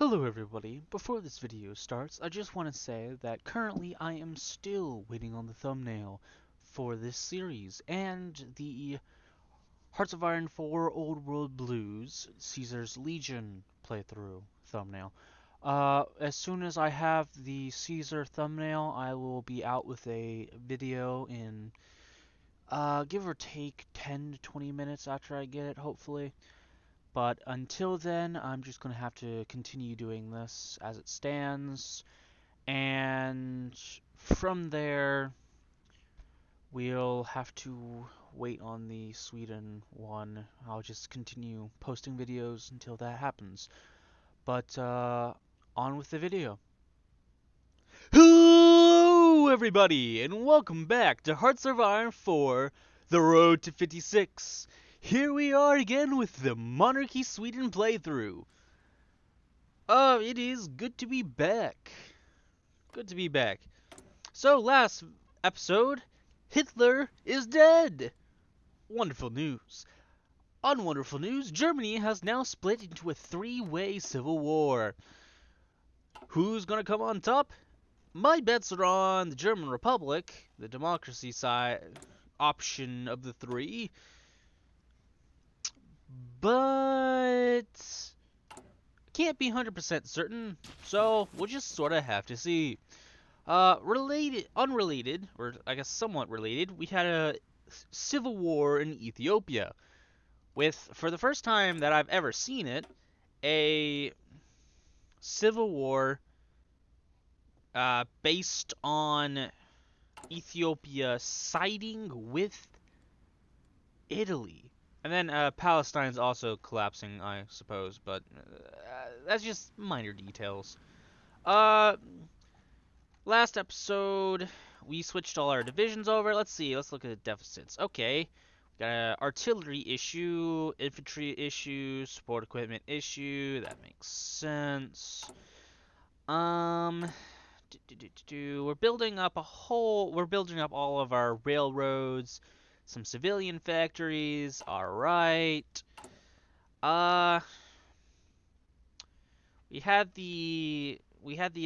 Hello everybody, before this video starts, I just want to say that currently I am still waiting on the thumbnail for this series, and the Hearts of Iron 4 Old World Blues Caesar's Legion playthrough thumbnail. As soon as I have the Caesar thumbnail, I will be out with a video in, give or take 10 to 20 minutes after I get it, hopefully. But until then, I'm just going to have to continue doing this as it stands. And from there, we'll have to wait on the Sweden one. I'll just continue posting videos until that happens. But on with the video. Hello everybody, and welcome back to Hearts of Iron 4, The Road to 56. Here we are again with the Monarchist Sweden playthrough. It is good to be back. Good to be back. So, last episode, Hitler is dead. Wonderful news. Unwonderful news, Germany has now split into a three-way civil war. Who's gonna come on top? My bets are on the German Republic, the democracy side option of the three. But can't be 100% certain, so we'll just sort of have to see. Unrelated, or I guess somewhat related, we had a civil war in Ethiopia, with, for the first time that I've ever seen it, a civil war based on Ethiopia siding with Italy. And then Palestine's also collapsing, I suppose, but that's just minor details. Last episode, we switched all our divisions over. Let's see, let's look at the deficits. Okay, we got an artillery issue, infantry issue, support equipment issue. That makes sense. We're building up we're building up all of our railroads, some civilian factories. All right. We had the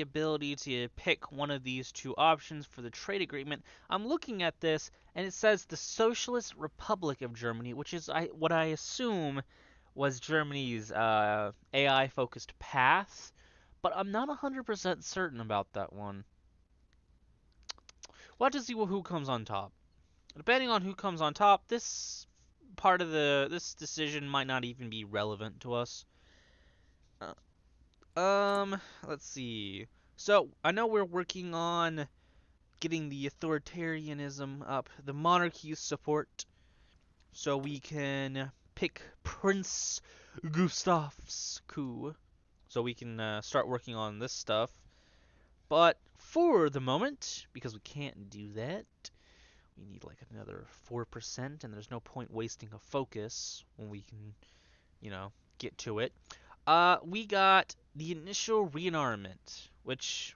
ability to pick one of these two options for the trade agreement. I'm looking at this, and it says the Socialist Republic of Germany, which is what I assume was Germany's AI-focused path, but I'm not 100% certain about that one. We'll have to see who comes on top. Depending on who comes on top, this part of this decision might not even be relevant to us. Let's see. So, I know we're working on getting the authoritarianism up, the monarchy support, so we can pick Prince Gustaf's coup, so we can start working on this stuff. But for the moment, because we can't do that, we need like another 4%, and there's no point wasting a focus when we can, get to it. We got the initial rearmament, which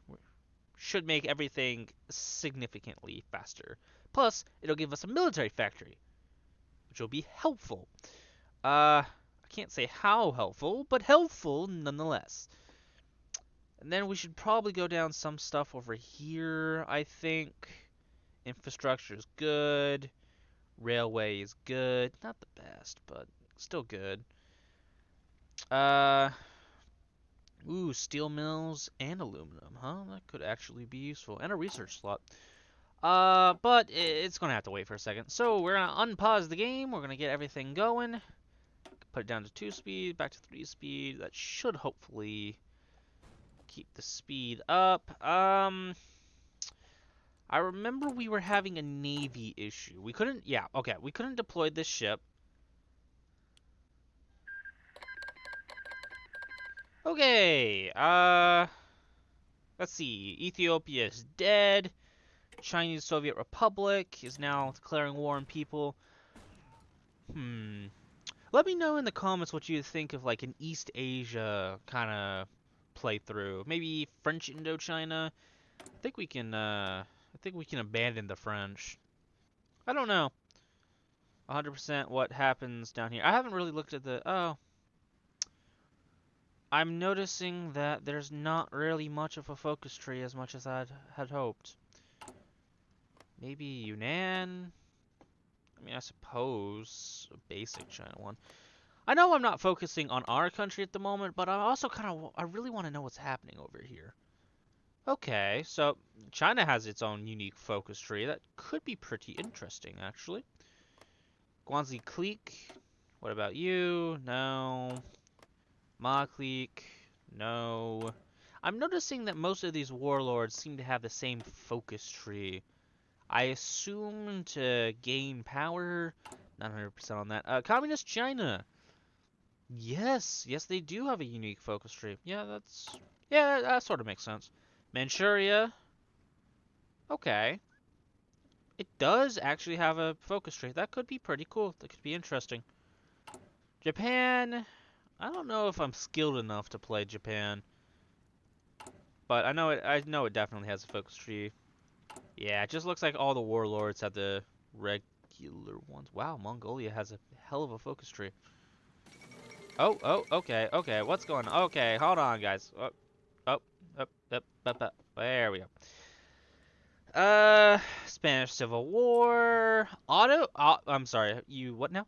should make everything significantly faster. Plus, it'll give us a military factory, which will be helpful. I can't say how helpful, but helpful nonetheless. And then we should probably go down some stuff over here, I think. Infrastructure is good. Railway is good. Not the best, but still good. Steel mills and aluminum, huh? That could actually be useful. And a research slot. But it's gonna have to wait for a second. So we're gonna unpause the game. We're gonna get everything going. Put it down to 2 speed, back to 3 speed. That should hopefully keep the speed up. I remember we were having a navy issue. We couldn't deploy this ship. Okay, let's see. Ethiopia is dead. Chinese Soviet Republic is now declaring war on people. Let me know in the comments what you think of like an East Asia kind of playthrough. Maybe French Indochina. I think we can abandon the French. I don't know 100% what happens down here. I haven't really looked at the I'm noticing that there's not really much of a focus tree as much as I had hoped. Maybe Yunnan? I mean, I suppose a basic China one. I know I'm not focusing on our country at the moment, but I also I really want to know what's happening over here. Okay, so China has its own unique focus tree that could be pretty interesting, actually. Guanzi clique. What about you? No. Ma clique. No. I'm noticing that most of these warlords seem to have the same focus tree. I assume to gain power. Not 100% on that. Communist China. Yes, yes, they do have a unique focus tree. Yeah, that sort of makes sense. Manchuria. Okay. It does actually have a focus tree. That could be pretty cool. That could be interesting. Japan. I don't know if I'm skilled enough to play Japan, but I know it definitely has a focus tree. Yeah, it just looks like all the warlords have the regular ones. Wow, Mongolia has a hell of a focus tree. Oh, okay. What's going on? Okay, hold on, guys. Oh, up. There we go. Spanish Civil War. I'm sorry. You what now?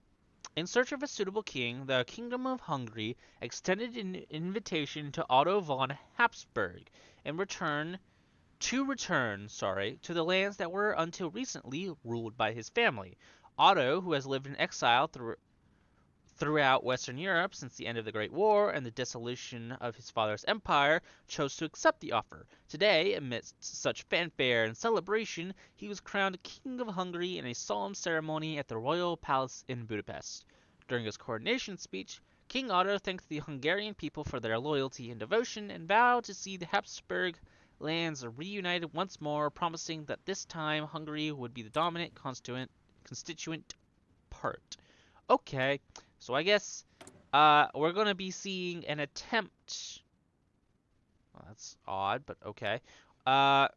In search of a suitable king, the Kingdom of Hungary extended an invitation to Otto von Habsburg in return to the lands that were until recently ruled by his family. Otto, who has lived in exile throughout Western Europe since the end of the Great War and the dissolution of his father's empire, chose to accept the offer. Today, amidst such fanfare and celebration, he was crowned King of Hungary in a solemn ceremony at the Royal Palace in Budapest. During his coronation speech, King Otto thanked the Hungarian people for their loyalty and devotion and vowed to see the Habsburg lands reunited once more, promising that this time Hungary would be the dominant constituent part. Okay, so I guess we're gonna be seeing an attempt. Well, that's odd, but okay. Uh,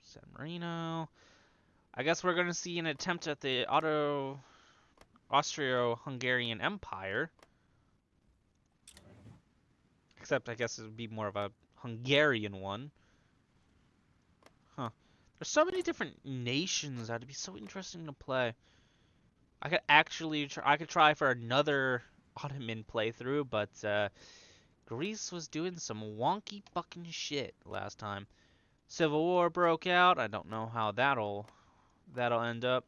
San Marino. I guess we're gonna see an attempt at the Austro-Hungarian Empire. Except I guess it would be more of a Hungarian one. Huh. There's so many different nations that'd be so interesting to play. I could try for another Ottoman playthrough, but Greece was doing some wonky fucking shit last time. Civil War broke out. I don't know how that'll end up.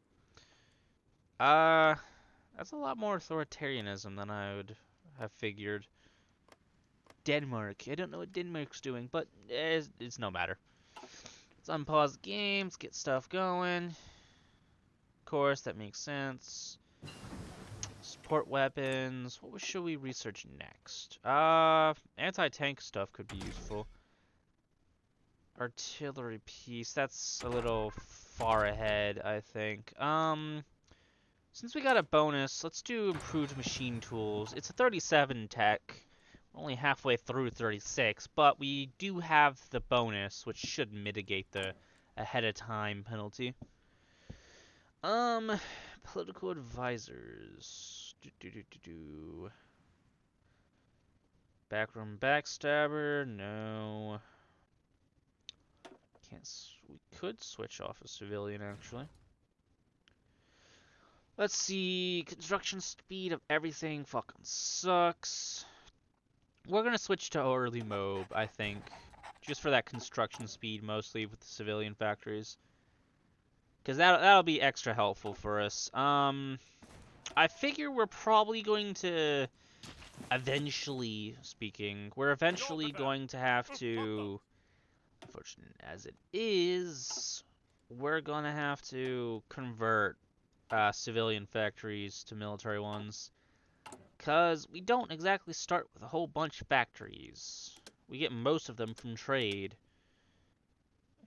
Uh, that's a lot more authoritarianism than I would have figured. Denmark. I don't know what Denmark's doing, but it's no matter. Let's unpause the games, get stuff going. Of course, that makes sense. Support weapons. What should we research next? Anti-tank stuff could be useful. Artillery piece. That's a little far ahead, I think. Since we got a bonus, let's do improved machine tools. It's a 37 tech. We're only halfway through 36, but we do have the bonus, which should mitigate the ahead of time penalty. Political advisors. Backroom backstabber. No. We could switch off a civilian, actually. Let's see. Construction speed of everything fucking sucks. We're gonna switch to early mode, I think. Just for that construction speed, mostly with the civilian factories. Because that'll be extra helpful for us. I figure we're probably going to, we're eventually going to have to, unfortunate as it is, we're gonna have to convert civilian factories to military ones. Because we don't exactly start with a whole bunch of factories. We get most of them from trade.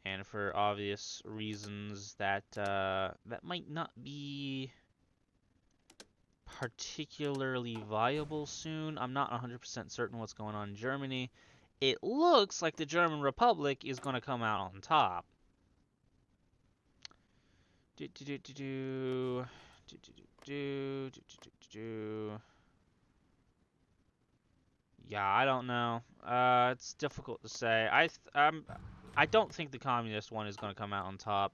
And for obvious reasons that that might not be particularly viable soon. I'm not 100% certain what's going on in Germany. It looks like the German Republic is going to come out on top. Yeah, I don't know. It's difficult to say. I don't think the communist one is going to come out on top.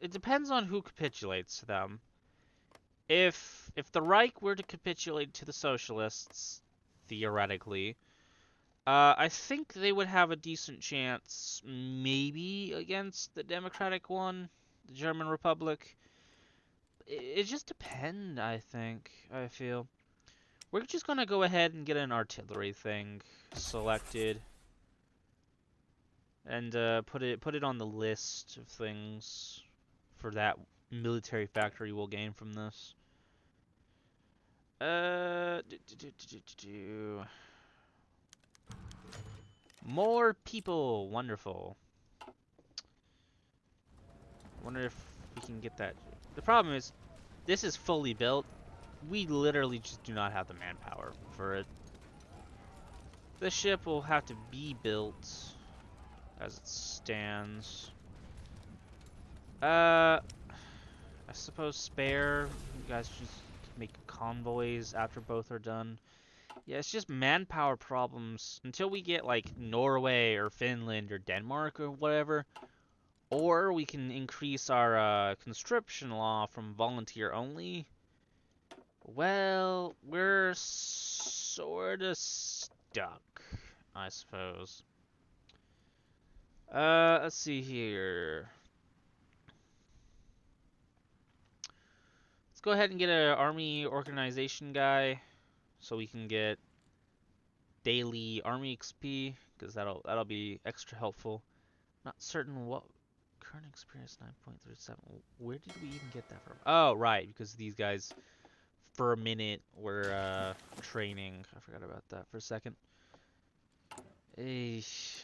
It depends on who capitulates to them. If the Reich were to capitulate to the socialists, theoretically, I think they would have a decent chance, maybe against the Democratic one, the German Republic. It just depends, I think. I feel. We're just gonna go ahead and get an artillery thing selected, and put it on the list of things for that military factory we'll gain from this. More people, wonderful. Wonder if we can get that. The problem is, this is fully built. We literally just do not have the manpower for it. The ship will have to be built as it stands. I suppose spare. You guys just make convoys after both are done. Yeah, it's just manpower problems until we get like Norway or Finland or Denmark or whatever. Or we can increase our conscription law from volunteer only. Well, we're sort of stuck, I suppose. Let's see here. Let's go ahead and get an army organization guy, so we can get daily army XP, because that'll be extra helpful. Not certain what current experience 9.37. Where did we even get that from? Oh, right, because these guys for a minute were training. I forgot about that for a second. Eesh.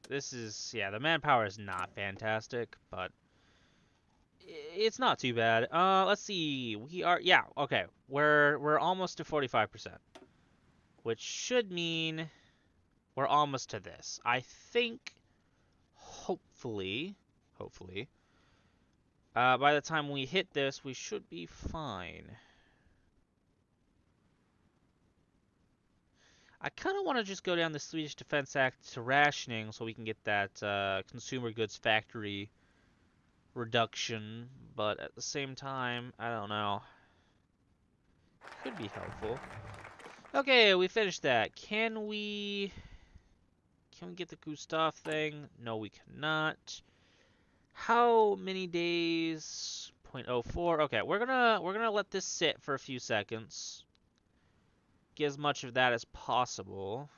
This is, yeah, the manpower is not fantastic, but it's not too bad. Let's see. We are, yeah, okay. We're almost to 45%, which should mean we're almost to this. I think, hopefully, by the time we hit this, we should be fine. I kind of want to just go down the Swedish Defense Act to rationing so we can get that consumer goods factory reduction, but at the same time, I don't know. Could be helpful. Okay, we finished that. Can we get the Gustaf thing? No, we cannot. How many days? 0.04. Okay, we're gonna let this sit for a few seconds. Get as much of that as possible.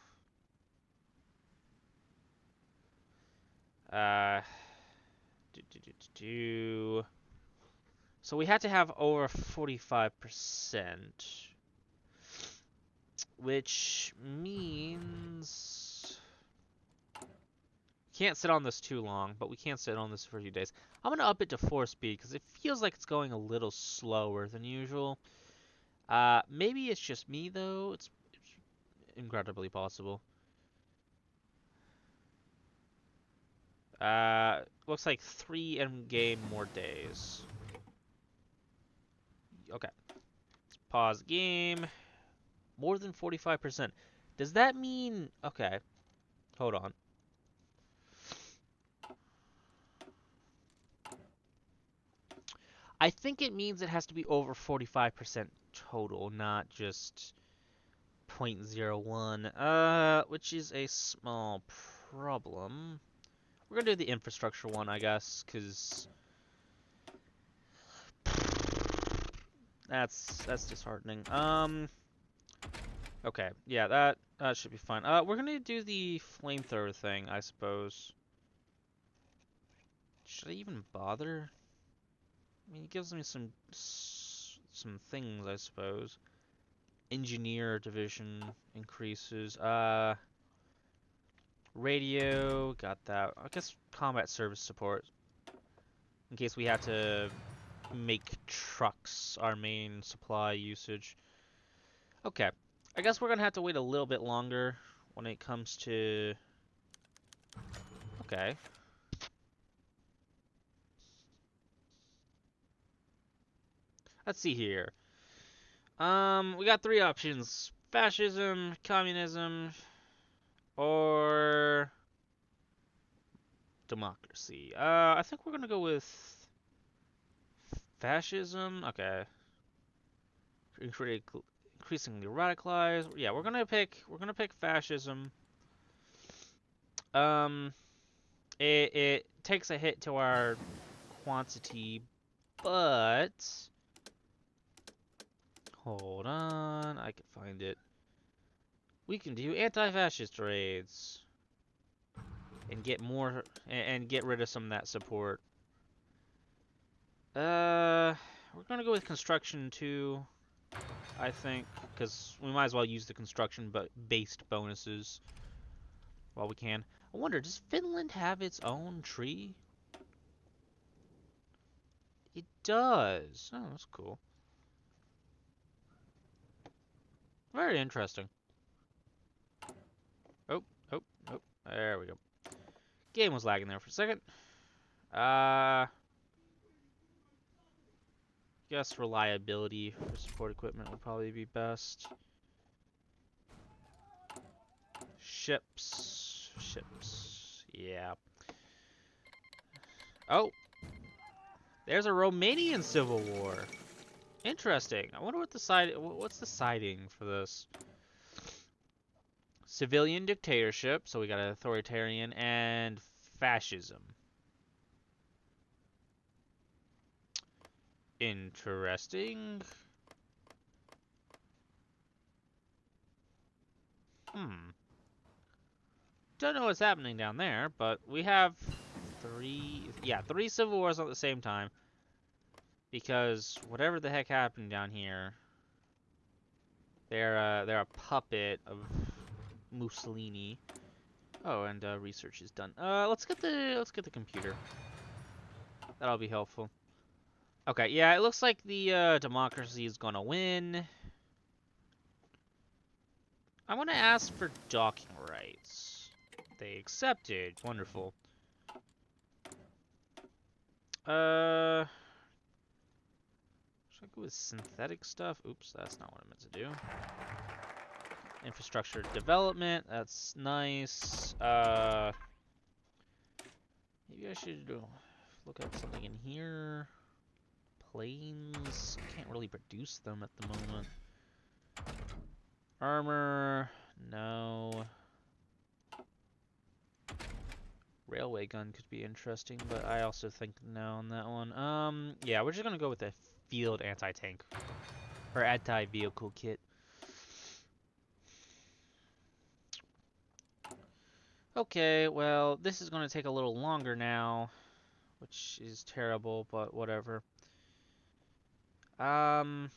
So we had to have over 45%, which means can't sit on this too long, but we can't sit on this for a few days. I'm gonna up it to 4 speed because it feels like it's going a little slower than usual. Maybe it's just me though. It's incredibly possible. Looks like 3 in-game more days. Okay. Let's pause game. More than 45%. Does that mean... Okay. Hold on. I think it means it has to be over 45% total, not just 0.01. Which is a small problem. We're gonna do the infrastructure one, I guess, because... That's disheartening. Okay, yeah, that should be fine. We're gonna do the flamethrower thing, I suppose. Should I even bother? I mean, it gives me some things, I suppose. Engineer division increases. Radio, got that. I guess combat service support, in case we have to make trucks our main supply usage. Okay. I guess we're gonna have to wait a little bit longer when it comes to... Okay. Let's see here. We got three options: fascism, communism, or democracy. I think we're gonna go with fascism. Okay. Increasingly radicalized. Yeah, we're gonna pick fascism. Um, it takes a hit to our quantity, but hold on, I can find it. We can do anti-fascist raids and get more and get rid of some of that support. We're gonna go with construction too, I think, because we might as well use the construction but based bonuses while we can. I wonder, does Finland have its own tree? It does. Oh, that's cool. Very interesting. Oh, oh, oh. There we go. Game was lagging there for a second. Guess reliability for support equipment would probably be best. Ships. Yeah. Oh, there's a Romanian civil war. Interesting. I wonder what's the siding for this? Civilian dictatorship, so we got an authoritarian, and fascism. Interesting. Don't know what's happening down there, but we have three civil wars at the same time. Because whatever the heck happened down here, they're a puppet of Mussolini. Oh, and research is done. Let's get the computer. That'll be helpful. Okay, yeah, it looks like the democracy is gonna win. I want to ask for docking rights. They accepted. Wonderful. Should I go with synthetic stuff? Oops, that's not what I meant to do. Infrastructure development. That's nice. Maybe I should look at something in here. Planes. Can't really produce them at the moment. Armor. No. Railway gun could be interesting, but I also think no on that one. Yeah, we're just gonna go with the field anti-tank or anti-vehicle kit. Okay, well, this is gonna take a little longer now, which is terrible, but whatever. We're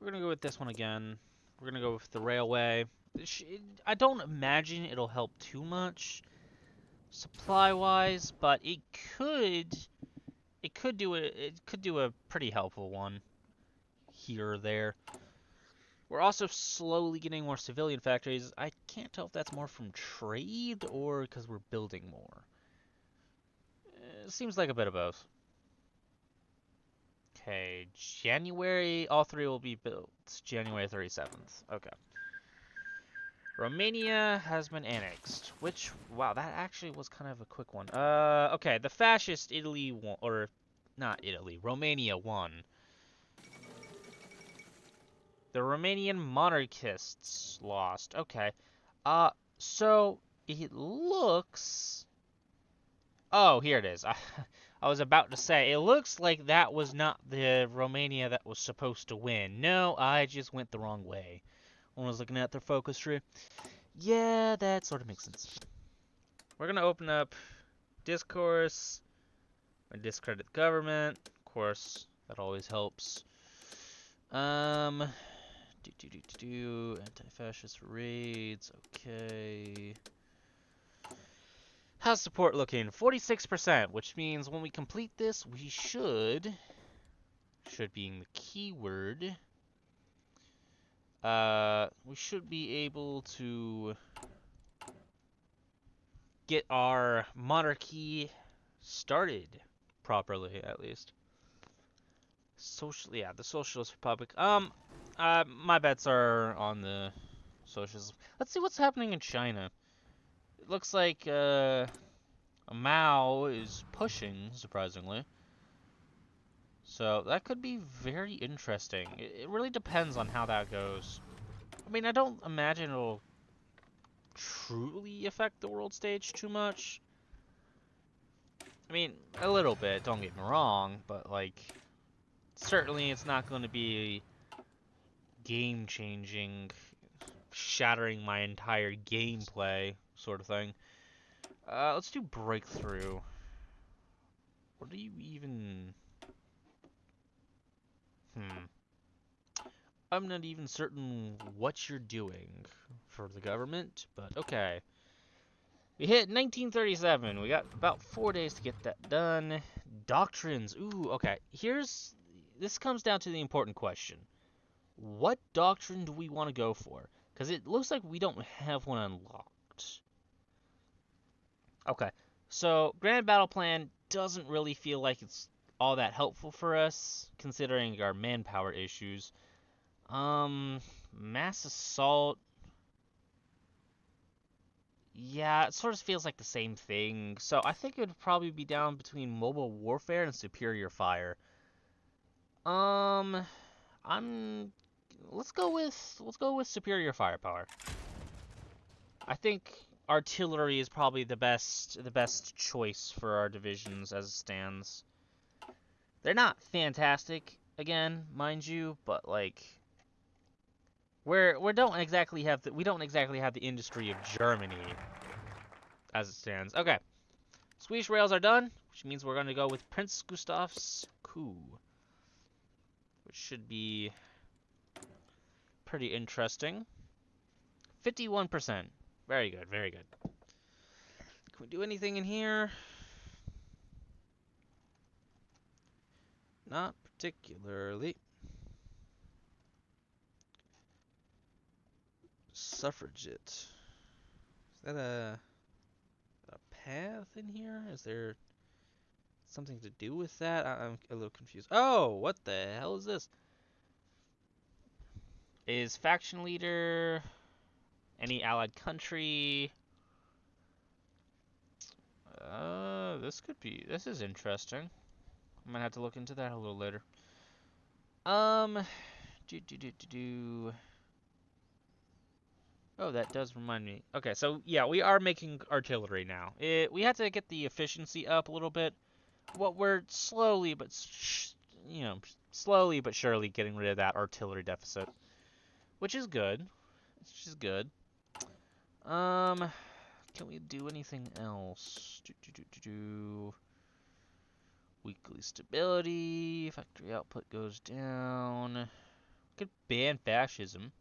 gonna go with this one again. We're gonna go with the railway. I don't imagine it'll help too much supply-wise, but it could do a pretty helpful one here or there. We're also slowly getting more civilian factories. I can't tell if that's more from trade or because we're building more. It seems like a bit of both. Okay, January, all three will be built January 37th. Okay. Romania has been annexed, which, wow, that actually was kind of a quick one. Okay, the fascist Italy won, or not Italy, Romania won. The Romanian monarchists lost. Okay. So it looks. Oh, here it is. I was about to say, it looks like that was not the Romania that was supposed to win. No, I just went the wrong way when I was looking at their focus tree. Yeah, that sort of makes sense. We're gonna open up discourse and discredit the government. Of course, that always helps. Anti-fascist raids. Okay. How's support looking? 46%, which means when we complete this, we should being the keyword, we should be able to get our monarchy started. properly, at least. Yeah, the Socialist Republic. My bets are on the socialism. Let's see what's happening in China. It looks like Mao is pushing, surprisingly. So that could be very interesting. It really depends on how that goes. I mean, I don't imagine it'll truly affect the world stage too much. I mean, a little bit, don't get me wrong, but like, certainly it's not going to be game-changing, shattering my entire gameplay sort of thing. Let's do breakthrough. What do you even... I'm not even certain what you're doing for the government, but okay. We hit 1937. We got about 4 days to get that done. Doctrines. Ooh, okay. This comes down to the important question. What doctrine do we want to go for? Because it looks like we don't have one unlocked. Okay. So, Grand Battle Plan doesn't really feel like it's all that helpful for us, considering our manpower issues. Mass Assault. Yeah, it sort of feels like the same thing. So I think it would probably be down between Mobile Warfare and Superior Fire. Um, I'm let's go with Superior Firepower. I think artillery is probably the best choice for our divisions as it stands. They're not fantastic, again, mind you, but like we don't exactly have the industry of Germany as it stands. Okay. Swedish rails are done, which means we're going to go with Prince Gustaf's Coup, which should be pretty interesting. 51%. Very good, very good. Can we do anything in here? Not particularly. Suffragette. Is that a path in here? Is there something to do with that? I'm a little confused. Oh, what the hell is this? Is faction leader any allied country? This is interesting. I'm gonna have to look into that a little later. Do. Oh, that does remind me. Okay, so yeah, we are making artillery now. We had to get the efficiency up a little bit. What we're slowly but surely getting rid of that artillery deficit, which is good. Which is good. Can we do anything else? Weekly stability, factory output goes down. Could ban fascism.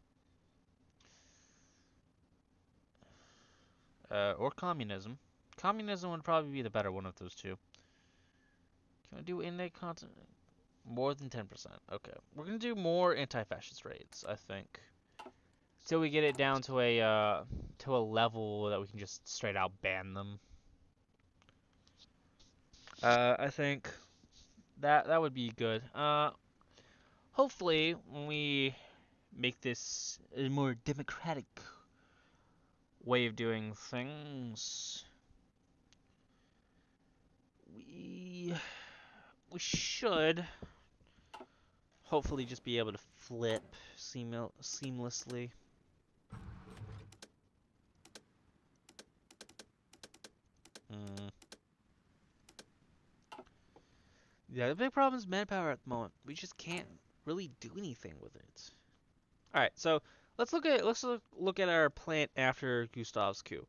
Or communism. Communism would probably be the better one of those two. Can I do innate content? More than 10%. Okay. We're gonna do more anti-fascist raids, I think. Till we get it down to a level that we can just straight out ban them. I think that would be good. Hopefully when we make this a more democratic way of doing things, we should hopefully just be able to flip seamlessly. Yeah, the big problem is manpower at the moment. We just can't really do anything with it. All right, so let's look at our plan after Gustav's coup.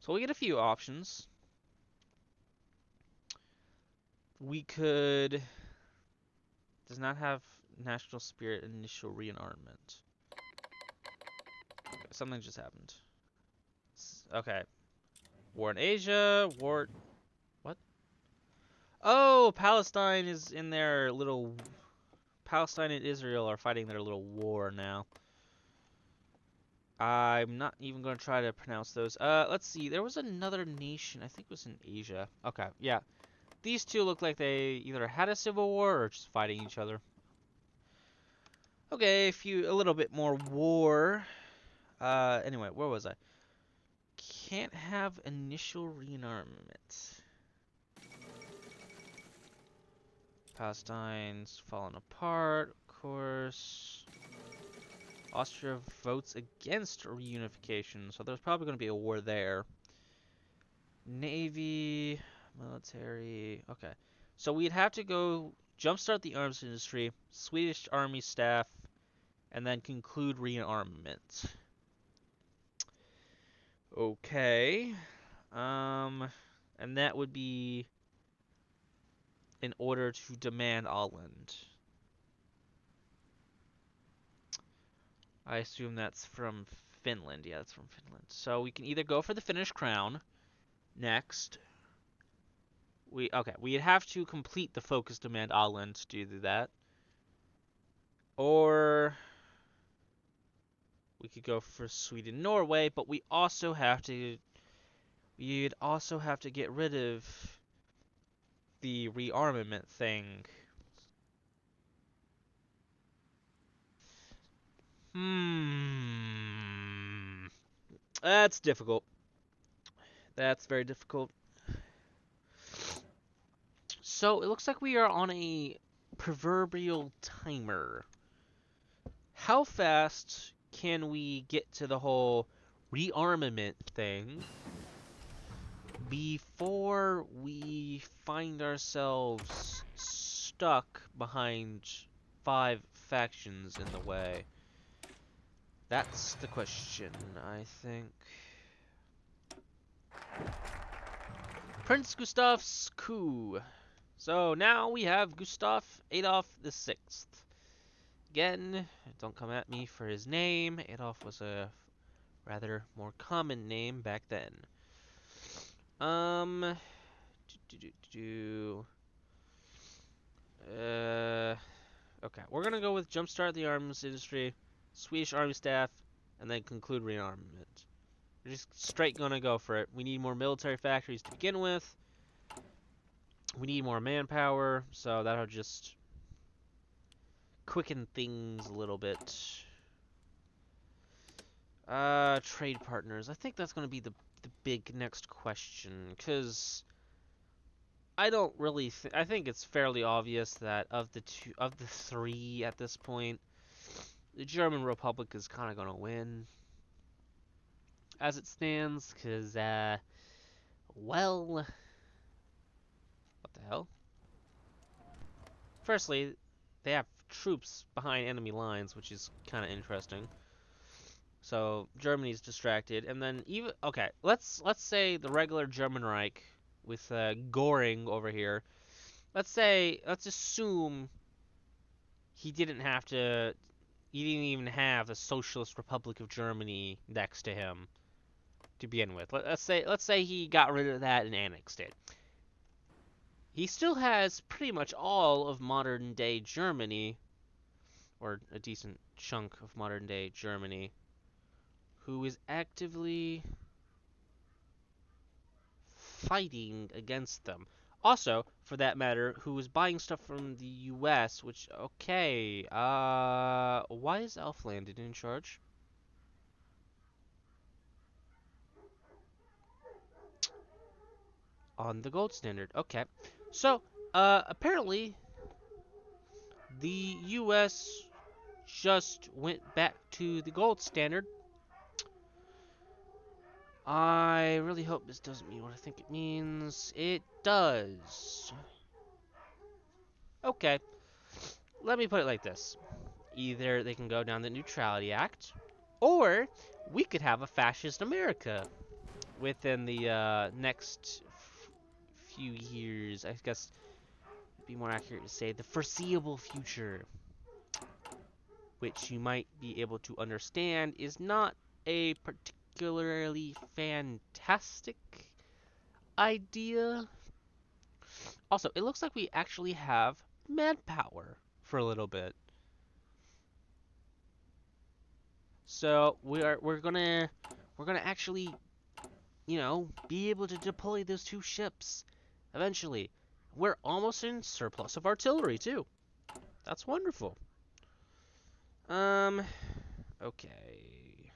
So we get a few options. We could does not have national spirit initial rearmament. Okay, something just happened. Okay, war in Asia, war. What? Oh, Palestine is in their little. Palestine and Israel are fighting their little war now. I'm not even going to try to pronounce those. Let's see. There was another nation. I think it was in Asia. Okay, yeah. these two look like they either had a civil war or just fighting each other. Okay, a little bit more war. Anyway, where was I? Can't have initial rearmament. Palestine's fallen apart, of course. Austria votes against reunification, so there's probably going to be a war there. Navy, military, okay. So we'd have to go jumpstart the arms industry, Swedish army staff, and then conclude rearmament. Okay. And that would be in order to demand Åland. I assume that's from Finland. Yeah, that's from Finland. So we can either go for the Finnish crown next. We'd have to complete the focus demand Åland to do that. Or we could go for Sweden, Norway, but we'd also have to get rid of the rearmament thing. That's difficult. That's very difficult. So it looks like we are on a proverbial timer. How fast can we get to the whole rearmament thing before we find ourselves stuck behind 5 factions in the way? That's the question, I think. Prince Gustaf's coup. So now we have Gustaf Adolf VI. Again, don't come at me for his name. Adolf was a rather more common name back then. Okay, we're gonna go with jumpstart the arms industry, Swedish army staff, and then conclude rearmament. We're just straight gonna go for it. We need more military factories to begin with. We need more manpower, so that'll just quicken things a little bit. Trade partners. I think that's gonna be the big next question, because I don't really. I think it's fairly obvious that of the three at this point, the German Republic is kind of gonna win as it stands, because well, what the hell? Firstly, they have troops behind enemy lines, which is kind of interesting. So Germany's distracted, and then let's say the regular German Reich with Göring over here. Let's assume he didn't even have the Socialist Republic of Germany next to him to begin with. Let's say he got rid of that and annexed it. He still has pretty much all of modern day Germany, or a decent chunk of modern day Germany, who is actively fighting against them. Also, for that matter, who is buying stuff from the US, which, okay, why is Elflanded in charge? On the gold standard, okay. So, apparently, the US just went back to the gold standard. I really hope this doesn't mean what I think it means. It does. Okay. Let me put it like this. Either they can go down the Neutrality Act, or we could have a fascist America within the next few years. I guess it'd be more accurate to say the foreseeable future, which you might be able to understand is not a particularly fantastic idea. Also, it looks like we actually have manpower for a little bit. So we're gonna actually, be able to deploy those 2 ships eventually. We're almost in surplus of artillery, too. That's wonderful. Okay.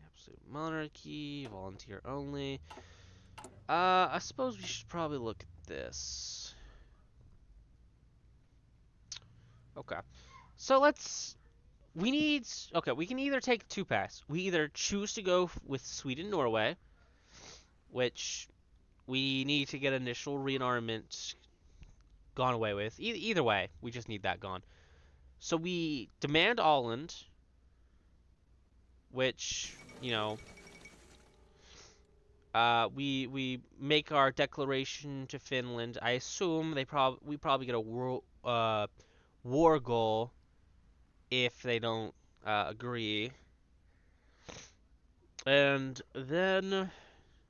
Absolute monarchy, volunteer only. I suppose we should probably look at this. Okay. So okay, we can either take two paths. We either choose to go with Sweden, Norway, which we need to get initial rearmament gone away with. Either way, we just need that gone. So we demand Åland, which, you know, we make our declaration to Finland. I assume we probably get a war goal if they don't agree, and then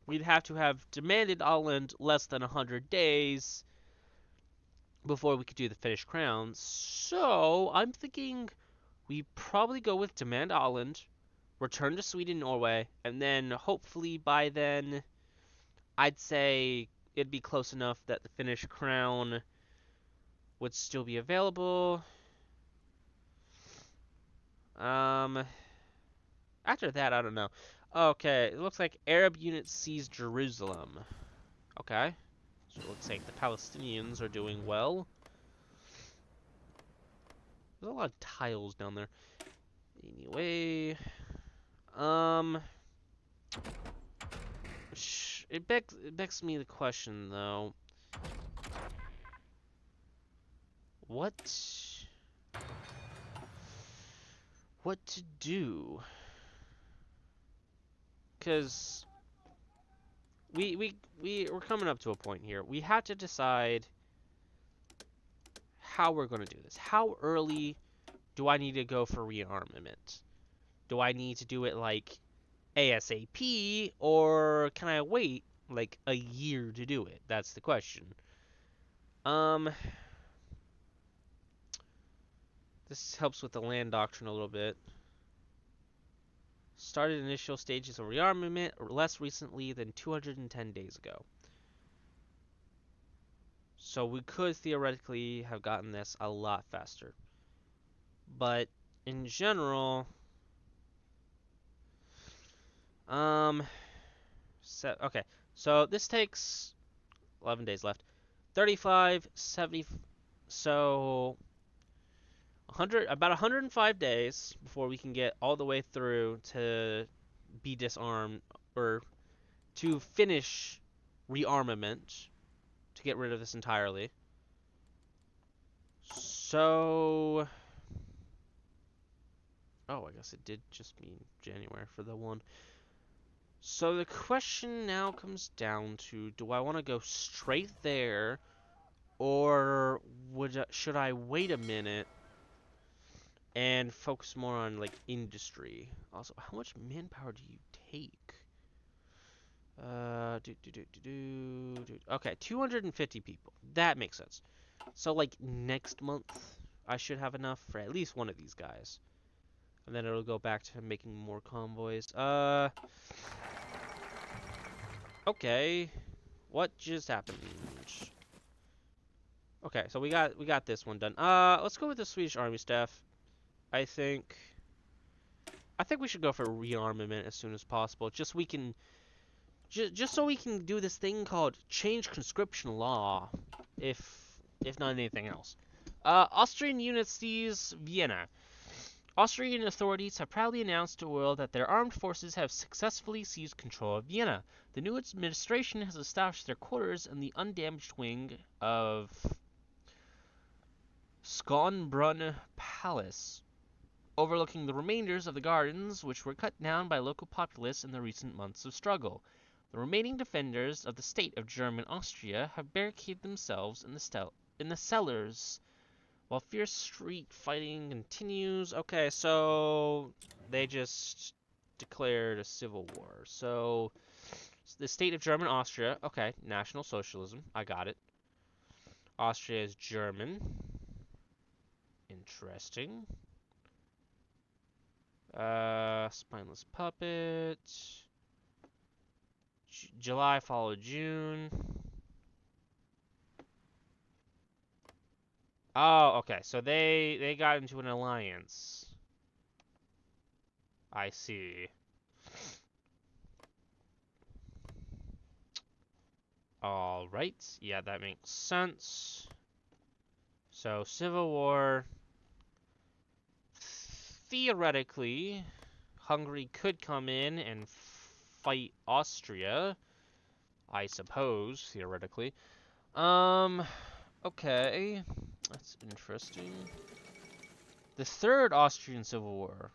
we'd have to have demanded Åland less than 100 days before we could do the Finnish crown. So I'm thinking we probably go with demand Åland, return to Sweden, Norway, and then hopefully by then I'd say it'd be close enough that the Finnish crown would still be available. Um, After that, I don't know. Okay, it looks like Arab units seize Jerusalem. Okay, so it looks like the Palestinians are doing well. There's a lot of tiles down there. Anyway, um, it begs me the question though. What to do? Because we're coming up to a point here. We have to decide how we're going to do this. How early do I need to go for rearmament? Do I need to do it like ASAP, or can I wait like a year to do it? That's the question. Um, this helps with the land doctrine a little bit. Started initial stages of rearmament less recently than 210 days ago. So we could theoretically have gotten this a lot faster. But in general, okay. So this takes 11 days left. 35, 70, so 105 days before we can get all the way through to be disarmed or to finish rearmament to get rid of this entirely. So, oh, I guess it did just mean January for the one. So the question now comes down to, do I want to go straight there, or should I wait a minute and focus more on like industry? Also, how much manpower do you take? Okay, 250 people. That makes sense. So like next month, I should have enough for at least one of these guys, and then it'll go back to making more convoys. Okay, what just happened? Okay, so we got this one done. Let's go with the Swedish Army staff. I think we should go for rearmament as soon as possible. Just so we can do this thing called change conscription law, if not anything else. Austrian units seize Vienna. Austrian authorities have proudly announced to the world that their armed forces have successfully seized control of Vienna. The new administration has established their quarters in the undamaged wing of Schönbrunn Palace, overlooking the remainders of the gardens which were cut down by local populace in the recent months of struggle. The remaining defenders of the state of German Austria have barricaded themselves in the cellars while fierce street fighting continues. Okay, so they just declared a civil war. So the state of German Austria. Okay, National Socialism. I got it. Austria is German. Interesting. Spineless puppet. July followed June. Oh, okay. So they got into an alliance. I see. All right. Yeah, that makes sense. So Civil War. Theoretically, Hungary could come in and fight Austria. I suppose theoretically. Um. Okay. That's interesting. The Third Austrian Civil War.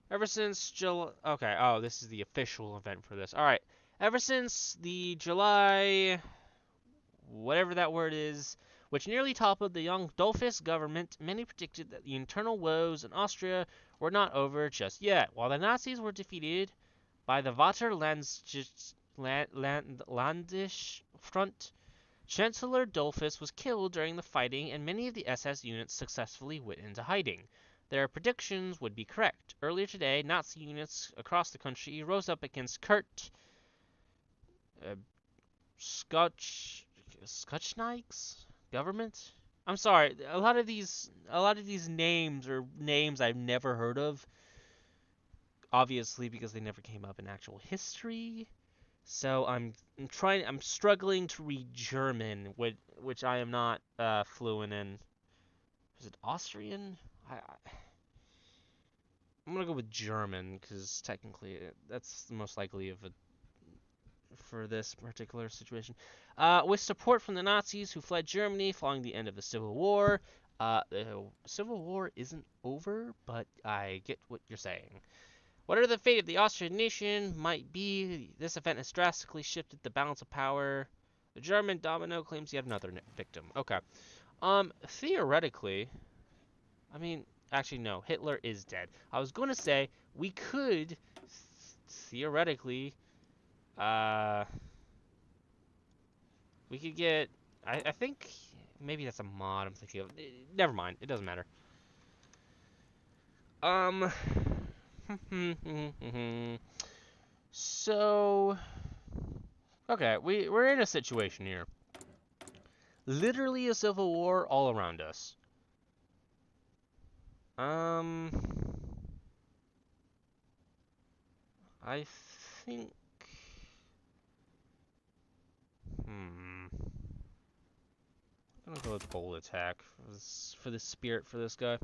Ever since July. Okay, oh, this is the official event for this. Alright. Ever since the July. Whatever that word is. Which nearly toppled the young Dolphus government, many predicted that the internal woes in Austria were not over just yet. While the Nazis were defeated by the Vaterlandish Front, Chancellor Dollfuss was killed during the fighting, and many of the SS units successfully went into hiding. Their predictions would be correct. Earlier today, Nazi units across the country rose up against Kurt Scotchnikes government. I'm sorry, a lot of these names are names I've never heard of. Obviously, because they never came up in actual history. So I'm struggling to read German, which I am not fluent in. Is it Austrian? I'm gonna go with German because technically that's the most likely of it for this particular situation. With support from the Nazis who fled Germany following the end of the Civil War. The Civil War isn't over, but I get what you're saying. Whatever the fate of the Austrian nation might be, this event has drastically shifted the balance of power. The German domino claims yet another victim. Okay. Theoretically, I mean, actually no, Hitler is dead. I was going to say we could theoretically, we could get. I think maybe that's a mod I'm thinking of. Never mind, it doesn't matter. Um. So, okay, we're in a situation here. Literally a civil war all around us. I think. I'm gonna go with bold attack for the spirit for this guy. A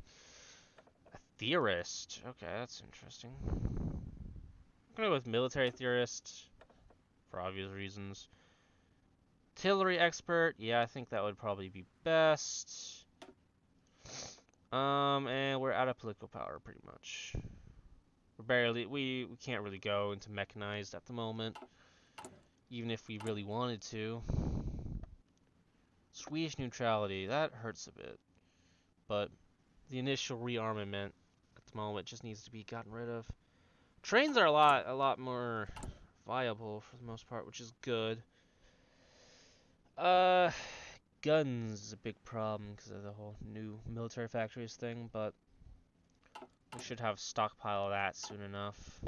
theorist. Okay, that's interesting. I'm gonna go with military theorist for obvious reasons. Artillery expert. Yeah, I think that would probably be best. And we're out of political power pretty much. We're barely. We can't really go into mechanized at the moment, even if we really wanted to. Swedish neutrality, that hurts a bit. But the initial rearmament at the moment just needs to be gotten rid of. Trains are a lot more viable for the most part, which is good. Guns is a big problem because of the whole new military factories thing, but we should have stockpile of that soon enough.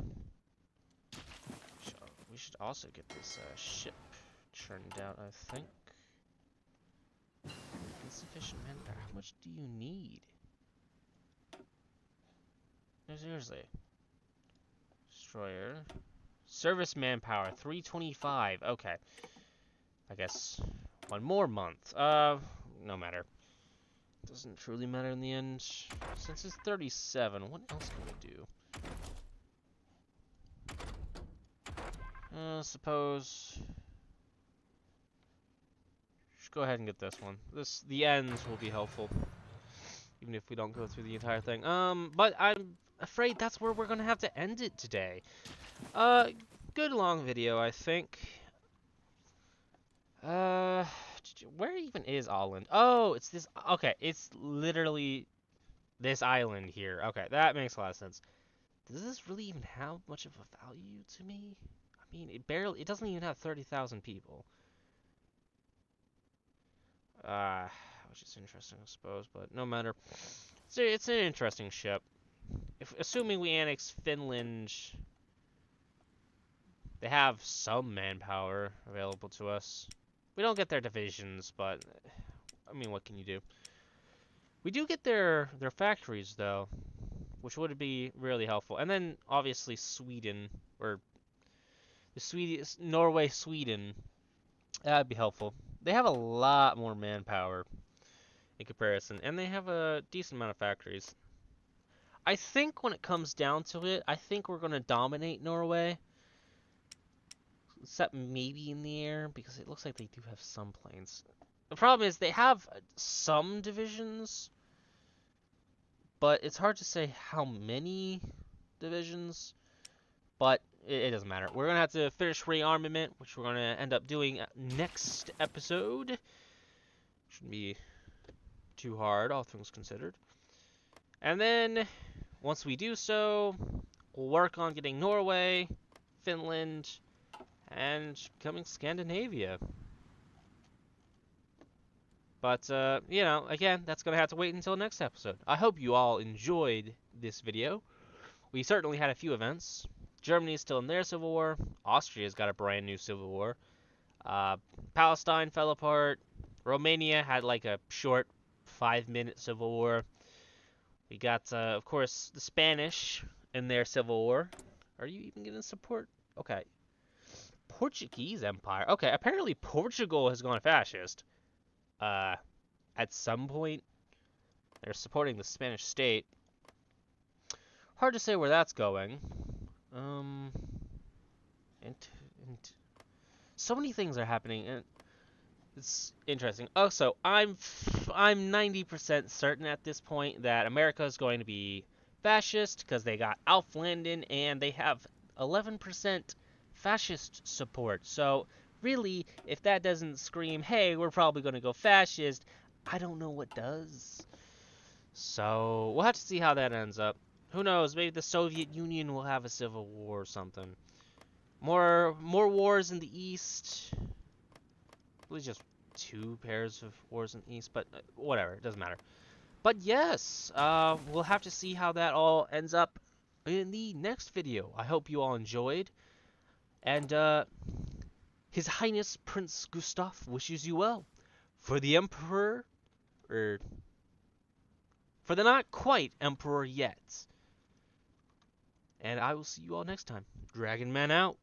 We should also get this ship churned out, I think. Insufficient manpower. How much do you need? No, seriously. Destroyer. Service manpower, 325. Okay. I guess one more month. No matter. Doesn't truly matter in the end. Since it's 37, what else can we do? Suppose. Just go ahead and get this one. The ends will be helpful, even if we don't go through the entire thing. But I'm afraid that's where we're gonna have to end it today. Good long video, I think. Where even is Holland? Oh, it's this. Okay, it's literally this island here. Okay, that makes a lot of sense. Does this really even have much of a value to me? I mean, it doesn't even have 30,000 people. Which is interesting, I suppose, but no matter. It's an interesting ship. Assuming we annex Finland, They have some manpower available to us. We don't get their divisions, but I mean, what can you do? We do get their factories though, which would be really helpful. And then obviously Sweden, or the Sweden, Norway, Sweden, that'd be helpful. They have a lot more manpower in comparison, and they have a decent amount of factories. I think when it comes down to it, I think we're gonna dominate Norway, except maybe in the air because it looks like they do have some planes. The problem is they have some divisions, but it's hard to say how many divisions. But it doesn't matter. We're gonna have to finish rearmament, which we're gonna end up doing next episode. Shouldn't be too hard, all things considered. And then once we do so, we'll work on getting Norway, Finland, and becoming Scandinavia. But, you know, again, that's going to have to wait until next episode. I hope you all enjoyed this video. We certainly had a few events. Germany's still in their civil war. Austria's got a brand new civil war. Palestine fell apart. Romania had like a short 5-minute civil war. We got, of course, the Spanish in their civil war. Are you even getting support? Okay. Portuguese Empire. Okay, apparently Portugal has gone fascist. At some point, they're supporting the Spanish state. Hard to say where that's going. And so many things are happening, and it's interesting. Also, I'm 90% certain at this point that America is going to be fascist because they got Alf Landon and they have 11% fascist support. So really, if that doesn't scream, hey, we're probably going to go fascist, I don't know what does. So we'll have to see how that ends up. Who knows? Maybe the Soviet Union will have a civil war or something. More wars in the East. Really just 2 pairs of wars in the East, but whatever, it doesn't matter. But yes, we'll have to see how that all ends up in the next video. I hope you all enjoyed. And His Highness Prince Gustaf wishes you well. For the Emperor, or for the not quite Emperor yet. And I will see you all next time. DragonMan out.